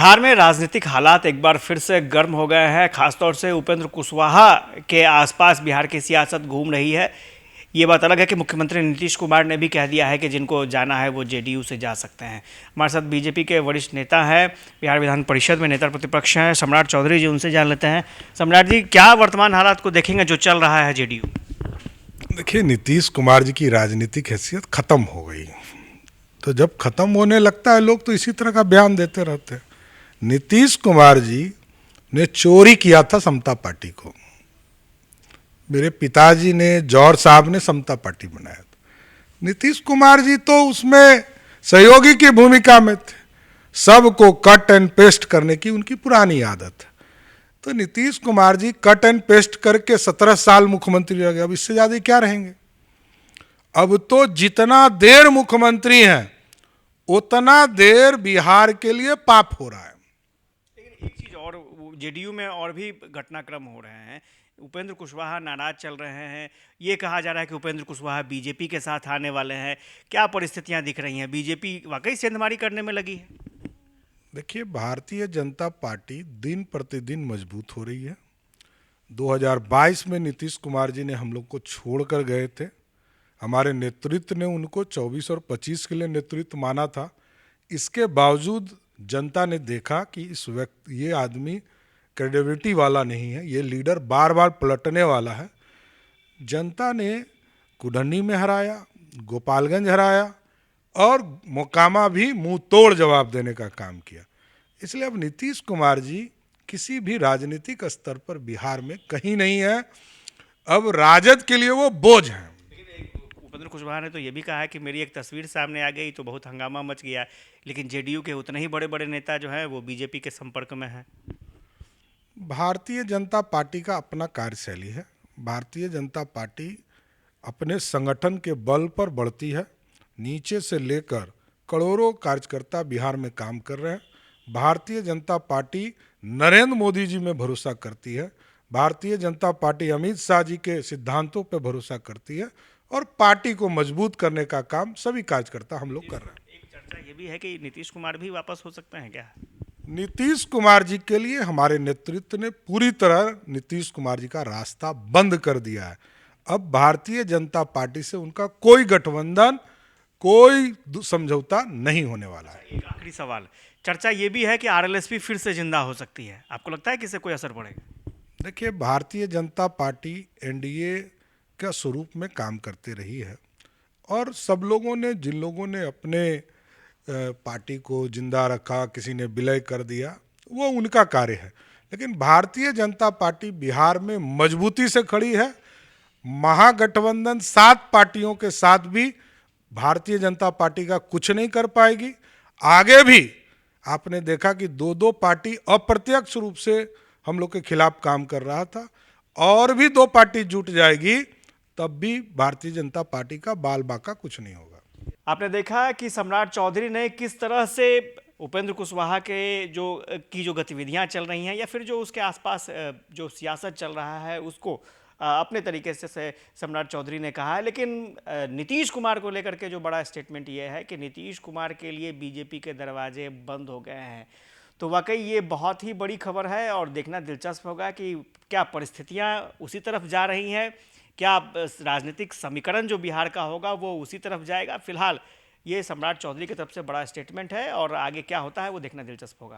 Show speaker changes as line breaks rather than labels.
बिहार में राजनीतिक हालात एक बार फिर से गर्म हो गए हैं। खासतौर से उपेंद्र कुशवाहा के आसपास बिहार की सियासत घूम रही है। ये बात अलग है कि मुख्यमंत्री नीतीश कुमार ने भी कह दिया है कि जिनको जाना है वो जेडीयू से जा सकते हैं। हमारे साथ बीजेपी के वरिष्ठ नेता हैं, बिहार विधान परिषद में नेता प्रतिपक्ष हैं सम्राट चौधरी जी, उनसे जान लेते हैं। सम्राट जी, क्या वर्तमान हालात को देखेंगे जो चल रहा है जेडीयू?
देखिए, नीतीश कुमार जी की राजनीतिक हैसियत खत्म हो गई। तो जब खत्म होने लगता है लोग तो इसी तरह का बयान देते रहते हैं। नीतीश कुमार जी ने चोरी किया था समता पार्टी को। मेरे पिताजी ने, जौहर साहब ने समता पार्टी बनाया था। नीतीश कुमार जी तो उसमें सहयोगी की भूमिका में थे। सबको कट एंड पेस्ट करने की उनकी पुरानी आदत है। तो Nitish Kumar ji cut and paste करके 17 साल मुख्यमंत्री रह गए। अब इससे ज्यादा क्या रहेंगे? अब तो जितना देर मुख्यमंत्री हैं उतना देर बिहार के लिए पाप हो रहा है।
लेकिन एक चीज़ और, जेडीयू में और भी घटनाक्रम हो रहे हैं। उपेंद्र कुशवाहा नाराज चल रहे हैं। ये कहा जा रहा है कि उपेंद्र कुशवाहा बीजेपी के साथ आने वाले हैं। क्या परिस्थितियां दिख रही हैं? बीजेपी वाकई सेंधमारी करने में लगी है?
देखिए, भारतीय जनता पार्टी दिन प्रतिदिन मजबूत हो रही है। 2022 में नीतीश कुमार जी ने हम लोग को छोड़कर गए थे। हमारे नेतृत्व ने उनको 24 और 25 के लिए नेतृत्व माना था। इसके बावजूद जनता ने देखा कि इस व्यक्ति, ये आदमी क्रेडिबिलिटी वाला नहीं है, ये लीडर बार बार पलटने वाला है। जनता ने कुडन्नी में हराया, गोपालगंज हराया और मोकामा भी मुंह तोड़ जवाब देने का काम किया। इसलिए अब नीतीश कुमार जी किसी भी राजनीतिक स्तर पर बिहार में कहीं नहीं है। अब राजद के लिए वो बोझ हैं।
उपेंद्र कुशवाहा ने तो ये भी कहा है कि मेरी एक तस्वीर सामने आ गई तो बहुत हंगामा मच गया। लेकिन जेडीयू के उतने ही बड़े बड़े नेता जो हैं वो बीजेपी के संपर्क में हैं।
भारतीय जनता पार्टी का अपना कार्यशैली है। भारतीय जनता पार्टी अपने संगठन के बल पर बढ़ती है। नीचे से लेकर करोड़ों कार्यकर्ता बिहार में काम कर रहे हैं। भारतीय जनता पार्टी नरेंद्र मोदी जी में भरोसा करती है। भारतीय जनता पार्टी अमित शाह जी के सिद्धांतों पर भरोसा करती है और पार्टी को मजबूत करने का काम सभी कार्यकर्ता हम लोग कर रहे हैं।
एक चर्चा ये भी है कि नीतीश कुमार भी वापस हो सकते हैं क्या?
नीतीश कुमार जी के लिए हमारे नेतृत्व ने पूरी तरह नीतीश कुमार जी का रास्ता बंद कर दिया है। अब भारतीय जनता पार्टी से उनका कोई गठबंधन, कोई समझौता नहीं होने वाला है।
एक आखिरी सवाल, चर्चा ये भी है कि आरएलएसपी फिर से जिंदा हो सकती है। आपको लगता है कि इससे कोई असर पड़ेगा?
देखिए, भारतीय जनता पार्टी एनडीए का स्वरूप में काम करती रही है और सब लोगों ने, जिन लोगों ने अपने पार्टी को जिंदा रखा, किसी ने विलय कर दिया, वो उनका कार्य है। लेकिन भारतीय जनता पार्टी बिहार में मजबूती से खड़ी है। महागठबंधन 7 पार्टियों के साथ भी भारतीय जनता पार्टी का कुछ नहीं कर पाएगी। आगे भी आपने देखा कि 2-2 पार्टी अप्रत्यक्ष रूप से हम लोग के खिलाफ काम कर रहा था, और भी 2 पार्टी जुट जाएगी तब भी भारतीय जनता पार्टी का बाल बाका कुछ नहीं होगा।
आपने देखा कि सम्राट चौधरी ने किस तरह से उपेंद्र कुशवाहा के जो गतिविधियां चल रही हैं या फिर जो उसके आसपास जो सियासत चल रहा है उसको अपने तरीके से सम्राट चौधरी ने कहा है। लेकिन नीतीश कुमार को लेकर के जो बड़ा स्टेटमेंट ये है कि नीतीश कुमार के लिए बीजेपी के दरवाजे बंद हो गए हैं। तो वाकई ये बहुत ही बड़ी खबर है और देखना दिलचस्प होगा कि क्या परिस्थितियां उसी तरफ जा रही हैं, क्या राजनीतिक समीकरण जो बिहार का होगा वो उसी तरफ जाएगा। फिलहाल ये सम्राट चौधरी की तरफ से बड़ा स्टेटमेंट है और आगे क्या होता है वो देखना दिलचस्प होगा।